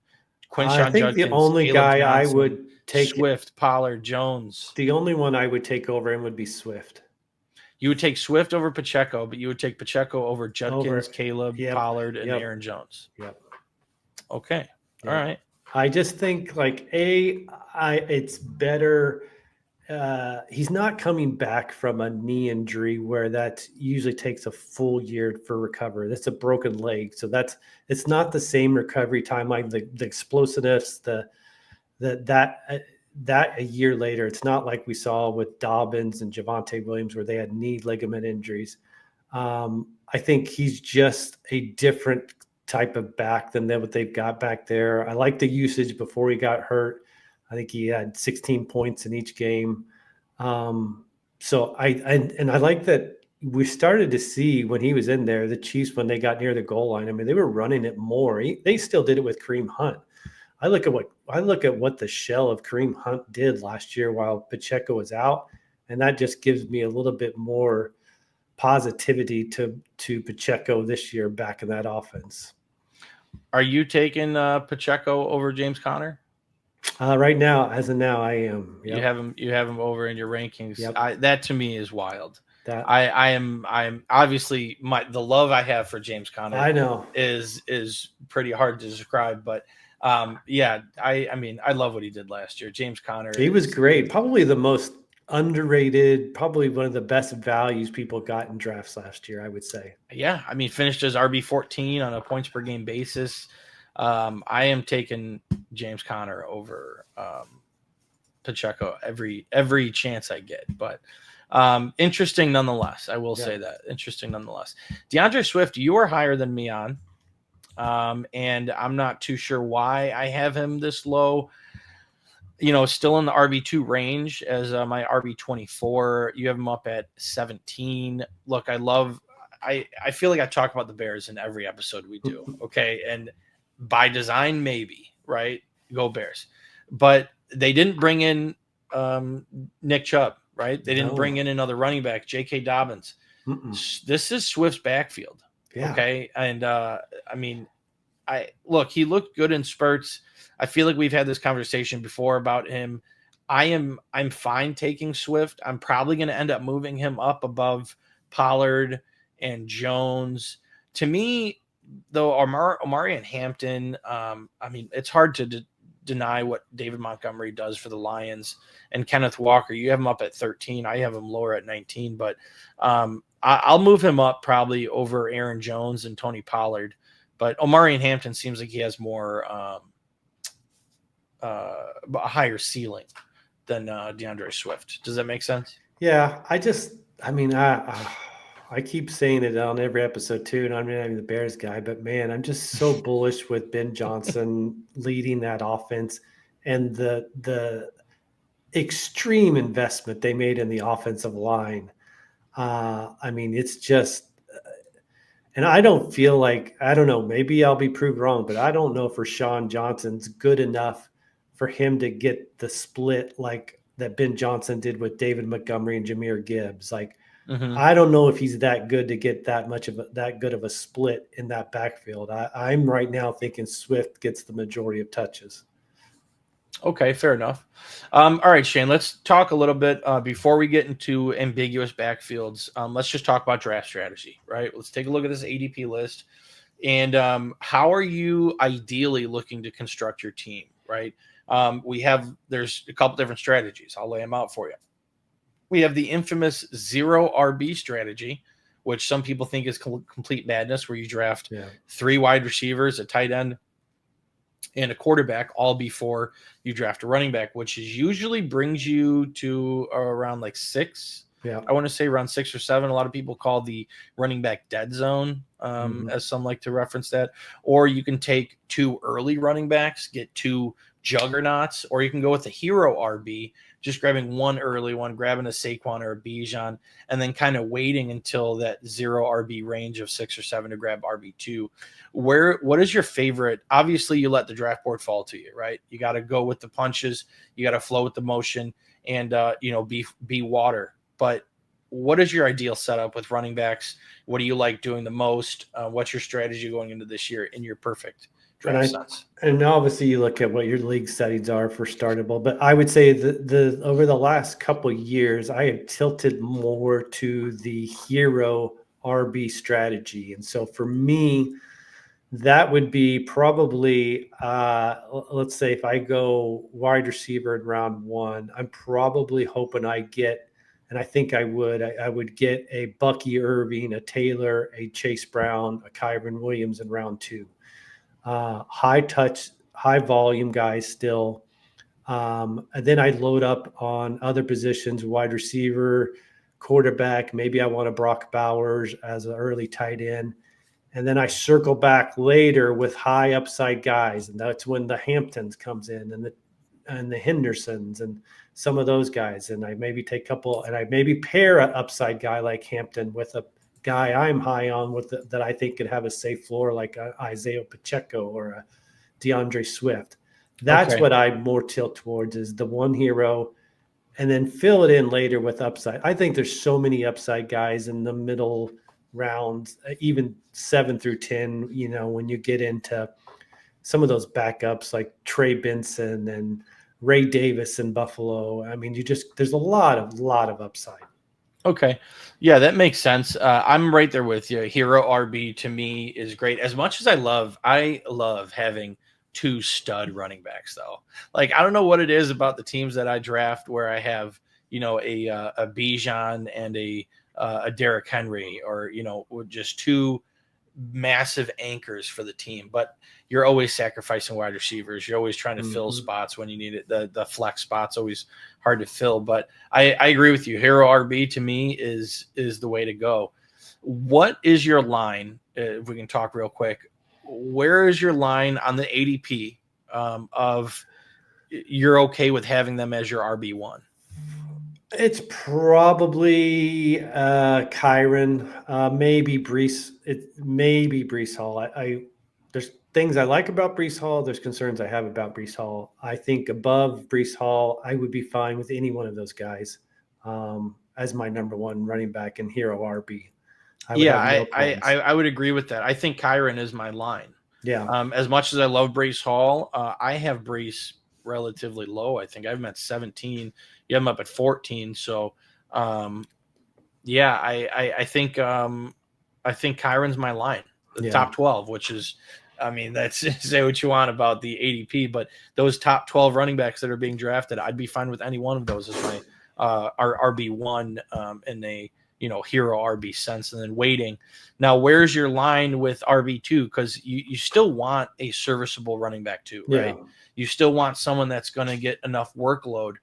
I think the only guy I would take, Swift, Pollard, Jones. The only one I would take over him would be Swift. You would take Swift over Pacheco, but you would take Pacheco over Judkins, Caleb, Pollard, and Aaron Jones. Yep. Okay. All right. I just think it's better. He's not coming back from a knee injury where that usually takes a full year for recovery. That's a broken leg. So it's not the same recovery time, like the explosiveness, that a year later. It's not like we saw with Dobbins and Javonte Williams where they had knee ligament injuries. I think he's just a different type of back than what they've got back there. I like the usage before he got hurt. I think he had 16 points in each game. So I like that we started to see when he was in there, the Chiefs, when they got near the goal line, I mean, they were running it more. They still did it with Kareem Hunt. I look at what the shell of Kareem Hunt did last year while Pacheco was out, and that just gives me a little bit more positivity to Pacheco this year back in that offense. Are you taking Pacheco over James Conner? Right now, as of now, I am. Yep. You have him over in your rankings. Yep. That to me is wild. I'm obviously the love I have for James Conner. I know is pretty hard to describe, but Yeah, I mean, I love what he did last year. James Conner. He was great. Probably the most underrated, probably one of the best values people got in drafts last year, I would say. Yeah, I mean, finished as RB14 on a points per game basis. I am taking James Conner over Pacheco every chance I get, but interesting nonetheless. I will say that interesting nonetheless. DeAndre Swift, you are higher than me on, and I'm not too sure why I have him this low. Still in the RB2 range as my RB24. You have him up at 17. Look, I feel like I talk about the Bears in every episode we do. Okay. And by design, maybe, right? Go Bears. But they didn't bring in Nick Chubb, right? They didn't bring in another running back, J.K. Dobbins. This is Swift's backfield. Yeah. Okay. And I mean, he looked good in spurts. I feel like we've had this conversation before about him. I'm fine taking Swift. I'm probably going to end up moving him up above Pollard and Jones. To me, though, Omari and Hampton, I mean, it's hard to deny what David Montgomery does for the Lions. And Kenneth Walker, you have him up at 13. I have him lower at 19. But I'll move him up probably over Aaron Jones and Tony Pollard. But Omari and Hampton seems like he has more a higher ceiling than DeAndre Swift. Does that make sense? Yeah, I keep saying it on every episode too, and I'm not even the Bears guy, but man, I'm just so bullish with Ben Johnson leading that offense and the extreme investment they made in the offensive line. I mean, it's just, and I don't feel like, I don't know, maybe I'll be proved wrong, but I don't know if Rashawn Johnson's good enough for him to get the split like that Ben Johnson did with David Montgomery and Jahmyr Gibbs. Like, I don't know if he's that good to get that good of a split in that backfield. I'm right now thinking Swift gets the majority of touches. Okay, fair enough. All right, Shane, let's talk a little bit before we get into ambiguous backfields. Let's just talk about draft strategy, right? Let's take a look at this ADP list. And how are you ideally looking to construct your team, right? There's a couple different strategies. I'll lay them out for you. We have the infamous 0 RB strategy, which some people think is complete madness, where you draft 3 wide receivers, a tight end, and a quarterback all before you draft a running back, which usually brings you to around like 6. Yeah, I want to say around 6 or 7. A lot of people call the running back dead zone, as some like to reference that. Or you can take 2 early running backs, get 2 juggernauts, or you can go with a hero RB, just grabbing 1 early one, grabbing a Saquon or a Bijan, and then kind of waiting until that 0 RB range of 6 or 7 to grab RB2. What is your favorite? Obviously, you let the draft board fall to you, right? You got to go with the punches, you got to flow with the motion, and be water. But what is your ideal setup with running backs? What do you like doing the most? What's your strategy going into this year in your perfect draft sense? And obviously you look at what your league settings are for startable, but I would say the over the last couple of years, I have tilted more to the hero RB strategy. And so for me, that would be probably, let's say if I go wide receiver in round 1, I'm probably hoping I get, and I think I would get a Bucky Irving, a Taylor, a Chase Brown, a Kyron Williams in round 2. High touch, high volume guys still. And then I load up on other positions, wide receiver, quarterback. Maybe I want a Brock Bowers as an early tight end. And then I circle back later with high upside guys. And that's when the Hamptons comes in and the Hendersons and some of those guys. And I maybe take a couple, and I maybe pair an upside guy like Hampton with a guy I'm high on that I think could have a safe floor, like Isiah Pacheco or a DeAndre Swift. That's what I more tilt towards, is the one hero, and then fill it in later with upside. I think there's so many upside guys in the middle rounds, even 7 through 10, when you get into some of those backups like Trey Benson and Ray Davis in Buffalo. I mean, there's a lot of upside. Okay. Yeah, that makes sense. I'm right there with you. Hero RB to me is great. As much as I love having two stud running backs though. Like, I don't know what it is about the teams that I draft where I have, a Bijan and a Derrick Henry, or, just two massive anchors for the team, but you're always sacrificing wide receivers. You're always trying to fill spots when you need it. The flex spot's always hard to fill, but I agree with you. Hero RB to me is the way to go. What is your line? If we can talk real quick, where is your line on the ADP of you're okay with having them as your RB1? It's probably Kyron, maybe Brees. It maybe Brees Hall. I there's things I like about Brees Hall. There's concerns I have about Brees Hall. I think above Brees Hall, I would be fine with any one of those guys as my number one running back and hero RB. I would agree with that. I think Kyron is my line. Yeah. As much as I love Brees Hall, I have Brees relatively low. I think I have him at 17. You have him up at 14. So, I think Kyron's my line, the top 12, which is, that's say what you want about the ADP, but those top 12 running backs that are being drafted, I'd be fine with any one of those as my RB1 in a hero RB sense. And then waiting. Now, where's your line with RB2? Because you still want a serviceable running back too, right? Yeah. You still want someone that's going to get enough workload.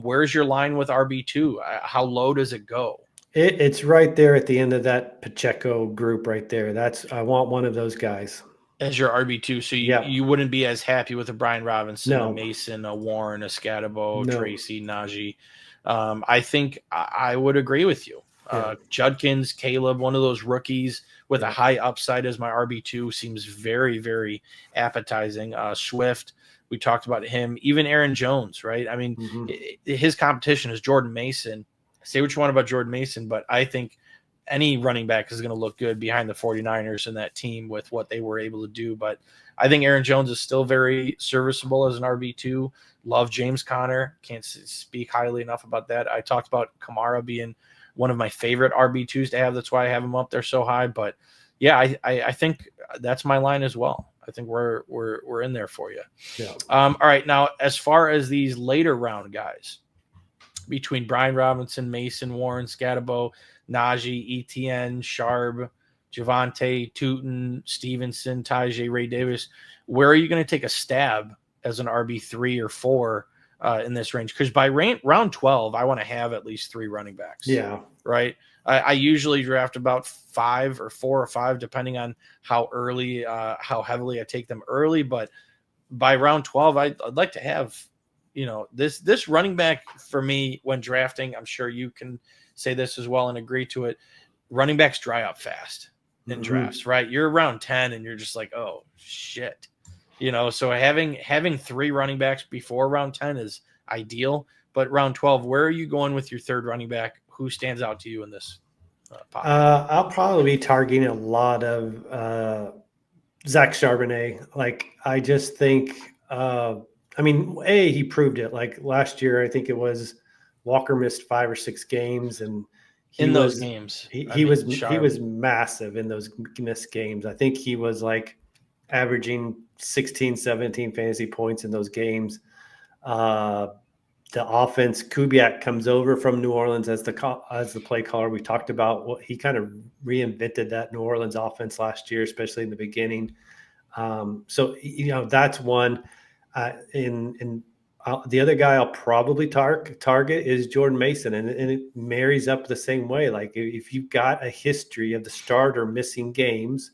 Where's your line with RB2? How low does it go? It's right there at the end of that Pacheco group right there. I want one of those guys as your RB2. So you wouldn't be as happy with a Brian Robinson, a Mason, a Warren, a Scatabo, Tracy, Najee. I think I would agree with you. Judkins, Caleb, one of those rookies with a high upside as my RB2 seems very, very appetizing. Swift, we talked about him. Even Aaron Jones, right? His competition is Jordan Mason. Say what you want about Jordan Mason, but I think any running back is going to look good behind the 49ers and that team with what they were able to do. But I think Aaron Jones is still very serviceable as an RB2. Love James Conner. Can't speak highly enough about that. I talked about Kamara being one of my favorite RB2s to have. That's why I have him up there so high. But yeah, I think that's my line as well. I think we're in there for you. Yeah. All right. Now, as far as these later round guys, between Brian Robinson, Mason, Warren, Scatabo, Najee, Etienne, Sharp, Javonte, Tootin, Stevenson, Tajay, Ray Davis, where are you going to take a stab as an RB3 or 4 in this range? Because by round 12, I want to have at least 3 running backs. Yeah. Right. I usually draft about 5 or 4 or 5, depending on how early, how heavily I take them early. But by round 12, I'd like to have, this running back for me when drafting. I'm sure you can say this as well and agree to it. Running backs dry up fast in drafts, right? You're around 10 and you're just like, oh shit. So having 3 running backs before round 10 is ideal. But round 12, where are you going with your third running back? Who stands out to you in this pocket? I'll probably be targeting a lot of Zach Charbonnet. Like, I just think, he proved it. Like last year, I think it was Walker missed 5 or 6 games, and in those games, he was massive in those missed games. I think he was like averaging 16, 17 fantasy points in those games. The offense, Kubiak comes over from New Orleans as the play caller. We talked about what he kind of reinvented that New Orleans offense last year, especially in the beginning. That's one. The other guy I'll probably target is Jordan Mason, and it marries up the same way. Like, if you've got a history of the starter missing games,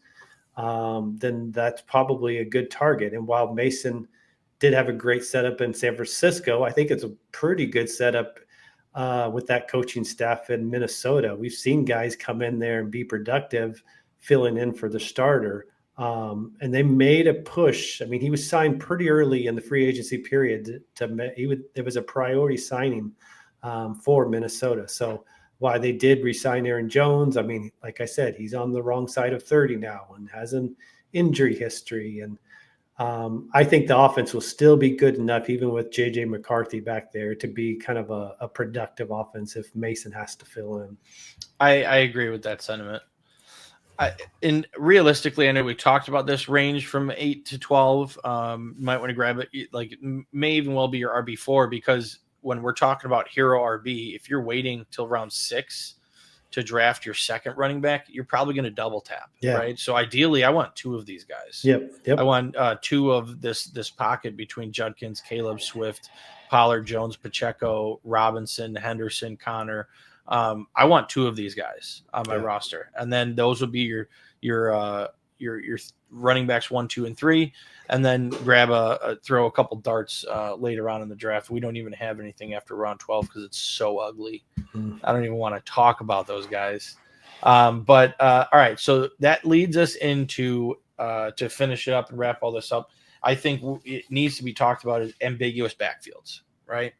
then that's probably a good target. And while Mason did have a great setup in San Francisco, I think it's a pretty good setup with that coaching staff in Minnesota. We've seen guys come in there and be productive, filling in for the starter. And they made a push. He was signed pretty early in the free agency period. It was a priority signing for Minnesota. So while they did re-sign Aaron Jones, like I said, he's on the wrong side of 30 now and has an injury history. And I think the offense will still be good enough, even with J.J. McCarthy back there, to be kind of a productive offense if Mason has to fill in. I agree with that sentiment. And realistically, I know we talked about this range from 8 to 12. You might want to grab it. Like, may even well be your RB4, because when we're talking about hero RB, if you're waiting till round 6 to draft your second running back, you're probably going to double tap, right? So ideally, I want 2 of these guys. Yep. I want 2 of this pocket between Judkins, Caleb, Swift, Pollard, Jones, Pacheco, Robinson, Henderson, Connor. I want 2 of these guys on my roster, and then those would be your running backs 1, 2, and 3, and then grab throw a couple darts later on in the draft. We don't even have anything after round 12 because it's so ugly. I don't even want to talk about those guys. But all right, so that leads us into to finish it up and wrap all this up. I think it needs to be talked about as ambiguous backfields, right?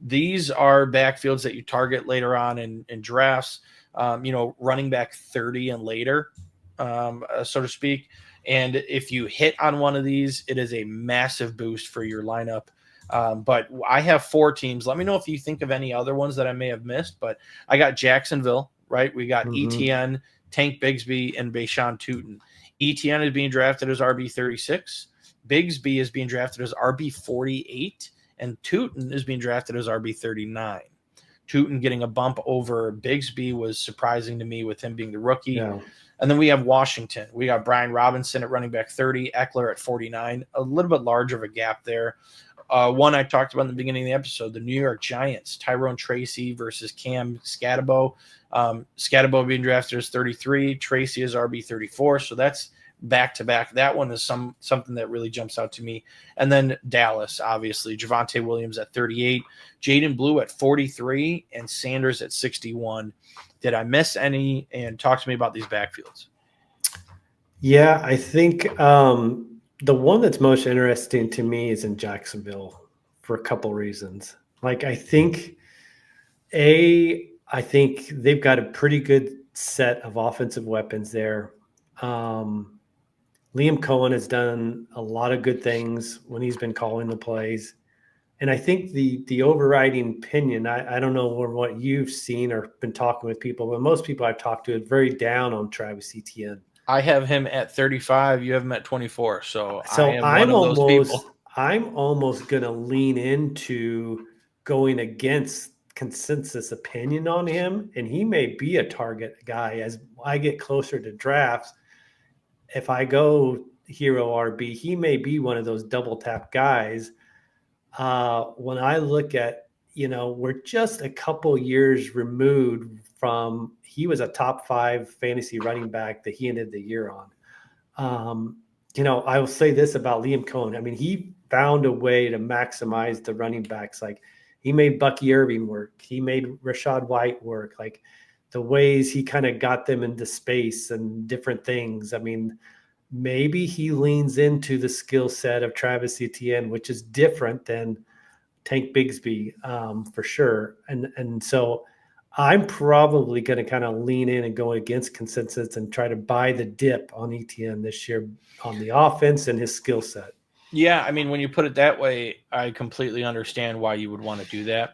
These are backfields that you target later on in drafts, running back 30 and later, so to speak. And if you hit on one of these, it is a massive boost for your lineup. But I have 4 teams. Let me know if you think of any other ones that I may have missed. But I got Jacksonville, right? We got Etienne, Tank Bigsby, and Bashan Tootin. Etienne is being drafted as RB36. Bigsby is being drafted as RB48. And Tootin is being drafted as RB39. Tootin getting a bump over Bigsby was surprising to me with him being the rookie. Yeah. And then we have Washington. We got Brian Robinson at running back 30, Eckler at 49. A little bit larger of a gap there. One I talked about in the beginning of the episode, the New York Giants, Tyrone Tracy versus Cam Scatabo. Scatabo being drafted as 33, Tracy is RB34. So that's back-to-back. That one is something that really jumps out to me. And then Dallas, obviously, Javonte Williams at 38, Jaden Blue at 43, and Sanders at 61. Did I miss any? And talk to me about these backfields. Yeah, I think the one that's most interesting to me is in Jacksonville for a couple reasons. Like, I think they've got a pretty good set of offensive weapons there. Liam Cohen has done a lot of good things when he's been calling the plays. And I think the overriding opinion, I don't know what you've seen or been talking with people, but most people I've talked to are very down on Travis Etienne. I have him at 35. You have him at 24. So I am one of those people. I'm almost going to lean into going against consensus opinion on him. And he may be a target guy as I get closer to drafts. If I go hero RB, he may be one of those double tap guys. When I look at, we're just a couple years removed from, he was a top 5 fantasy running back that he ended the year on. I will say this about Liam Cohen. I mean, he found a way to maximize the running backs. Like, he made Bucky Irving work. He made Rashad White work. Like, the ways he kind of got them into space and different things. I mean, maybe he leans into the skill set of Travis Etienne, which is different than Tank Bigsby for sure. And so I'm probably going to kind of lean in and go against consensus and try to buy the dip on Etienne this year on the offense and his skill set. Yeah, I mean, when you put it that way, I completely understand why you would want to do that.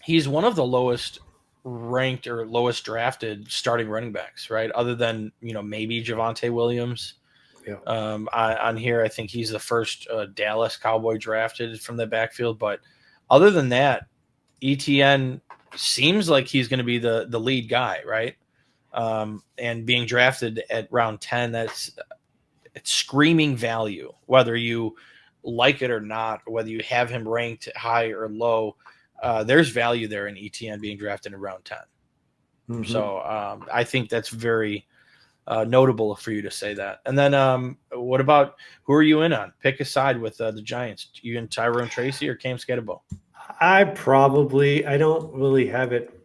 He's one of the lowest ranked or lowest drafted starting running backs, right? Other than, maybe Javonte Williams. Yeah. On here, I think he's the first Dallas Cowboy drafted from the backfield. But other than that, Etienne seems like he's going to be the lead guy, right? And being drafted at round 10, it's screaming value, whether you like it or not, or whether you have him ranked high or low. There's value there in Etienne being drafted in round 10. Mm-hmm. So I think that's very notable for you to say that. And then what about, who are you in on? Pick a side with the Giants. You in Tyrone Tracy or Cam Scatabo? I don't really have it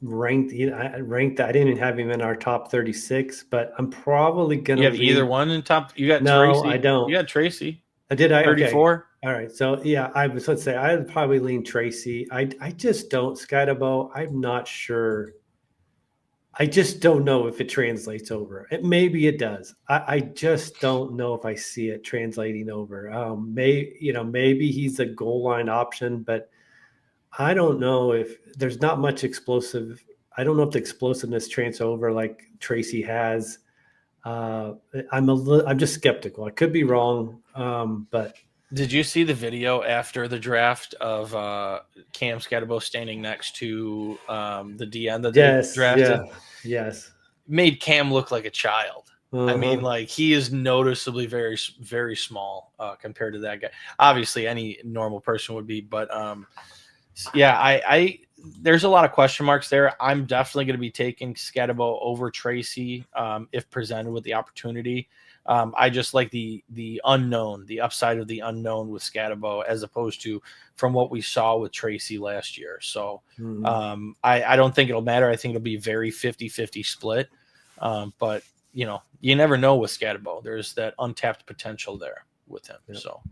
ranked. I didn't have him in our top 36, but I'm probably going to. You have either one in top? You got no, Tracy? I don't. You got Tracy. Did I? 34? Okay. All right. So, yeah, let's say I'd probably lean Tracy. I just don't. Scatabo, I'm not sure. I just don't know if it translates over. Maybe it does. I just don't know if I see it translating over. Maybe he's a goal line option, but I don't know if there's not much explosive. I don't know if the explosiveness transfers over like Tracy has. I'm just skeptical. I could be wrong, but did you see the video after the draft of Cam Scatterbo standing next to the DN that they drafted? Yes. Made Cam look like a child. I mean, like, he is noticeably very, very small compared to that guy. Obviously, any normal person would be, but yeah, I there's a lot of question marks there. I'm definitely going to be taking Scatterbo over Tracy if presented with the opportunity. I just like the unknown, the upside of the unknown with Scatterbo as opposed to from what we saw with Tracy last year. So I don't think it'll matter. I think it'll be very 50-50 split. But, you never know with Scatterbo. There's that untapped potential there with him. Yep. So,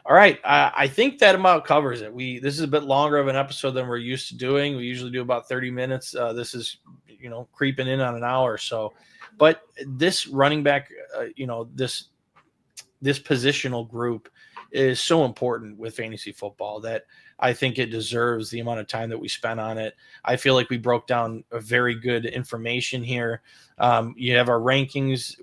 all right. I think that about covers it. This is a bit longer of an episode than we're used to doing. We usually do about 30 minutes. This is, creeping in on an hour or so. But this running back, this positional group is so important with fantasy football that I think it deserves the amount of time that we spent on it. I feel like we broke down a very good information here. You have our rankings.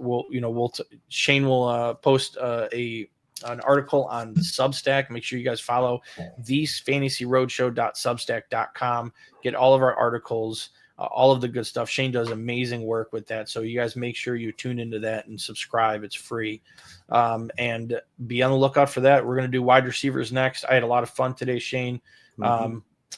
Shane will post an article on Substack. Make sure you guys follow thefantasyroadshow.substack.com. Get all of our articles, all of the good stuff. Shane does amazing work with that. So you guys make sure you tune into that and subscribe. It's free. And be on the lookout for that. We're going to do wide receivers next. I had a lot of fun today, Shane.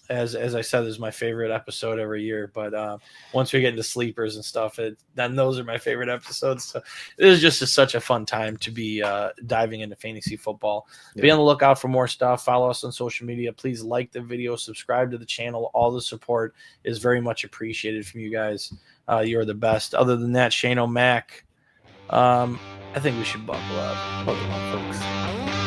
As I said, this is my favorite episode every year. But once we get into sleepers and stuff, then those are my favorite episodes. So it is just such a fun time to be diving into fantasy football. Yeah. Be on the lookout for more stuff. Follow us on social media. Please like the video, subscribe to the channel. All the support is very much appreciated from you guys. You're the best. Other than that, Shane O'Mac, I think we should buckle up. Buckle up, folks.